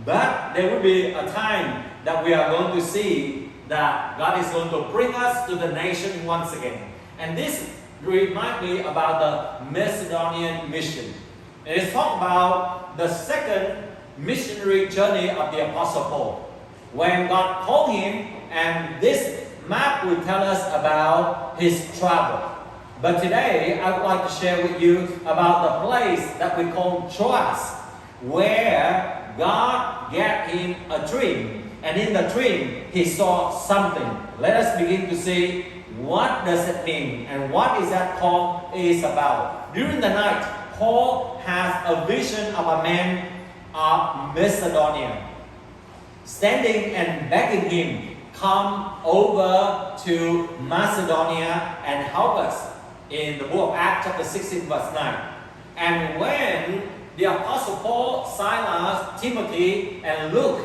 But there will be a time that we are going to see that God is going to bring us to the nation once again. And this reminds me about the Macedonian mission. It is talk about the second missionary journey of the Apostle Paul. When God called him, and this map will tell us about his travel. But today, I would like to share with you about the place that we call Troas, where God gave him a dream. And in the dream, he saw something. Let us begin to see what does it mean and what is that call is about. During the night, Paul has a vision of a man of Macedonia, standing and begging him, come over to Macedonia and help us, in the book of Acts chapter 16 verse 9. And when the Apostle Paul, Silas, Timothy, and Luke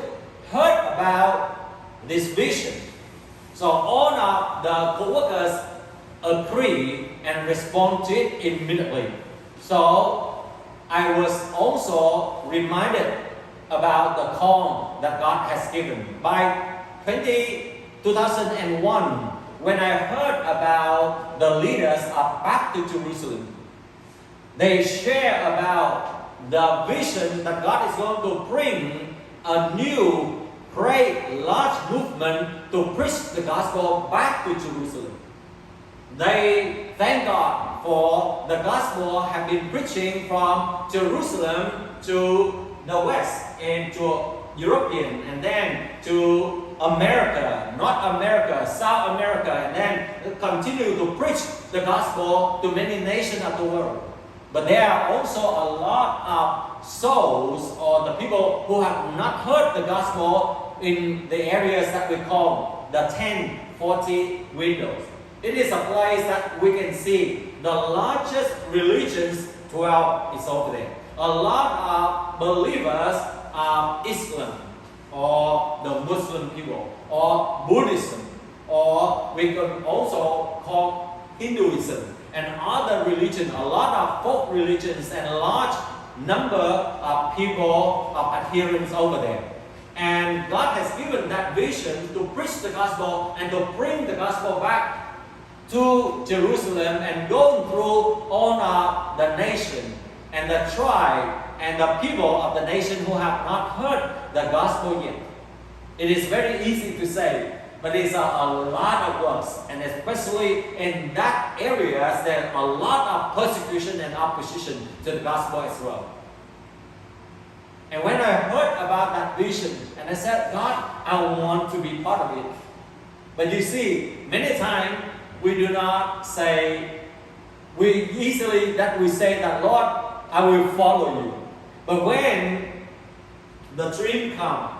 heard about this vision, so all of the co-workers agree and respond to it immediately. So I was also reminded about the call that God has given. By 2001, when I heard about the leaders of Back to Jerusalem, they share about the vision that God is going to bring a new, great, large movement to preach the gospel back to Jerusalem. They thank God for the gospel have been preaching from Jerusalem to the west and to European, and then to America, North America, South America, and then continue to preach the gospel to many nations of the world. But there are also a lot of souls, or the people who have not heard the gospel in the areas that we call the 1040 windows. It is a place that we can see the largest religions 12 is over there. A lot of believers of Islam, or the Muslim people, or Buddhism, or we can also call Hinduism, and other religions, a lot of folk religions, and a large number of people of adherents over there. And God has given that vision to preach the gospel and to bring the gospel back to Jerusalem and going through all of the nation and the tribe and the people of the nation who have not heard the gospel yet. It is very easy to say, but it's a lot of works, and especially in that area, there's a lot of persecution and opposition to the gospel as well. And when I heard about that vision, and I said, God, I want to be part of it. But you see, many times we do not say, we say that, Lord, I will follow you. But when the dream comes,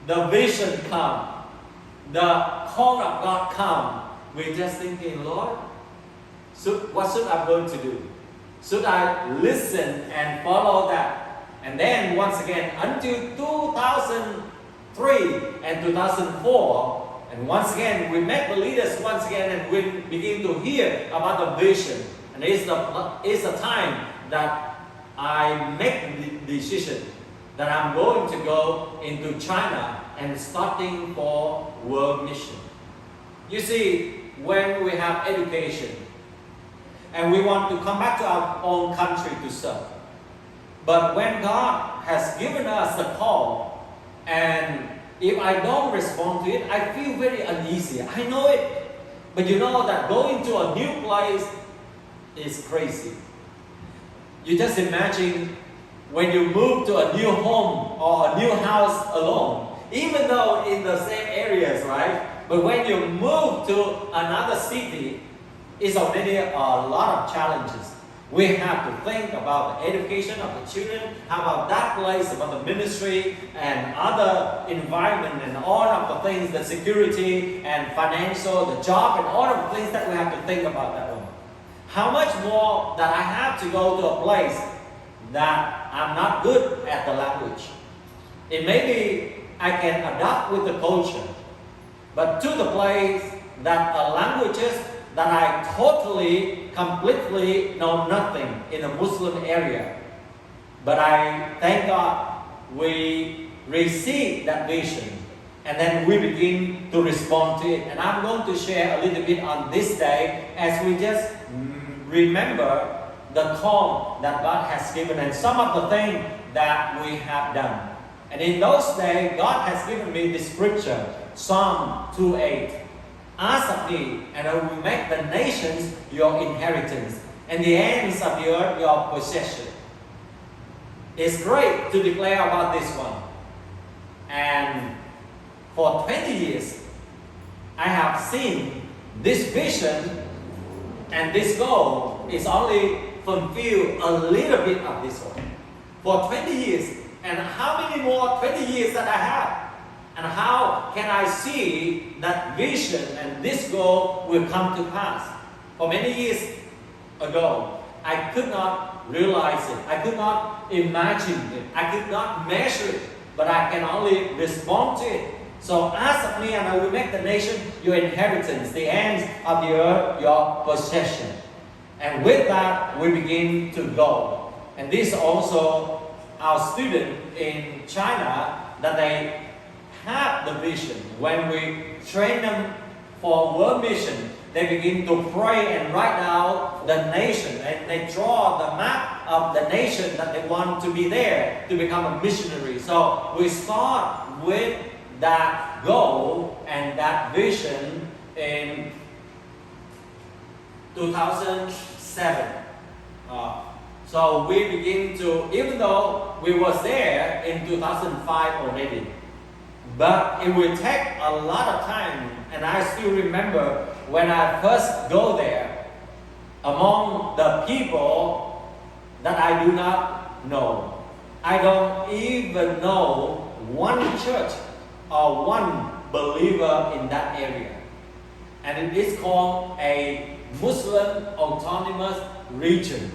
the vision comes, the call of God comes, we're just thinking, Lord, what should I going to do? Should I listen and follow that? And then once again, until 2003 and 2004, and once again, we met the leaders once again, and we begin to hear about the vision. And it's the time that I make the decision that I'm going to go into China and starting for world mission. You see, when we have education and we want to come back to our own country to serve, but when God has given us the call, and if I don't respond to it, I feel very uneasy. I know it, but you know that going to a new place is crazy. You just imagine when you move to a new home or a new house alone, even though in the same areas, right? But when you move to another city, it's already a lot of challenges. We have to think about the education of the children, how about that place, about the ministry and other environment and all of the things, the security and financial, the job and all of the things that we have to think about that one. How much more that I have to go to a place that I'm not good at the language. It may be I can adapt with the culture, but to the place that languages that I totally, completely know nothing in a Muslim area. But I thank God we receive that vision. And then we begin to respond to it. And I'm going to share a little bit on this day as we just remember the call that God has given and some of the things that we have done. And in those days, God has given me this scripture, Psalm 2:8. Ask of me, and I will make the nations your inheritance, and the ends of the earth your possession. It's great to declare about this one. And for 20 years, I have seen this vision and this goal is only fulfilled a little bit of this one. For 20 years. And how many more 20 years that I have? And how can I see that vision and this goal will come to pass? For many years ago, I could not realize it. I could not imagine it. I could not measure it. But I can only respond to it. So ask of me, and I will make the nation your inheritance, the ends of the earth your possession. And with that, we begin to go. And this also our student in China, that they have the vision. When we train them for world mission, they begin to pray and write out the nation, and they draw the map of the nation that they want to be there to become a missionary. So we start with that goal and that vision in 2007. So we begin to, even though we was there in 2005 already, but it will take a lot of time. And I still remember when I first go there, among the people that I do not know. I don't even know one church or one believer in that area. And it is called a Muslim autonomous region.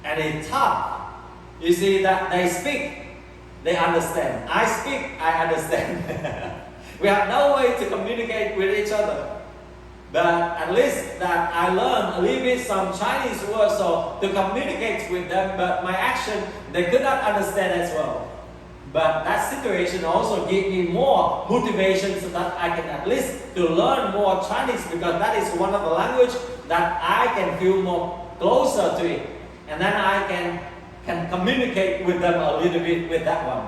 And it's tough. You see that they speak, they understand. I speak, I understand. We have no way to communicate with each other. But at least that I learned a little bit some Chinese words so to communicate with them, but my action, they could not understand as well. But that situation also gave me more motivation so that I can at least to learn more Chinese, because that is one of the language that I can feel more closer to it. And then I can communicate with them a little bit with that one.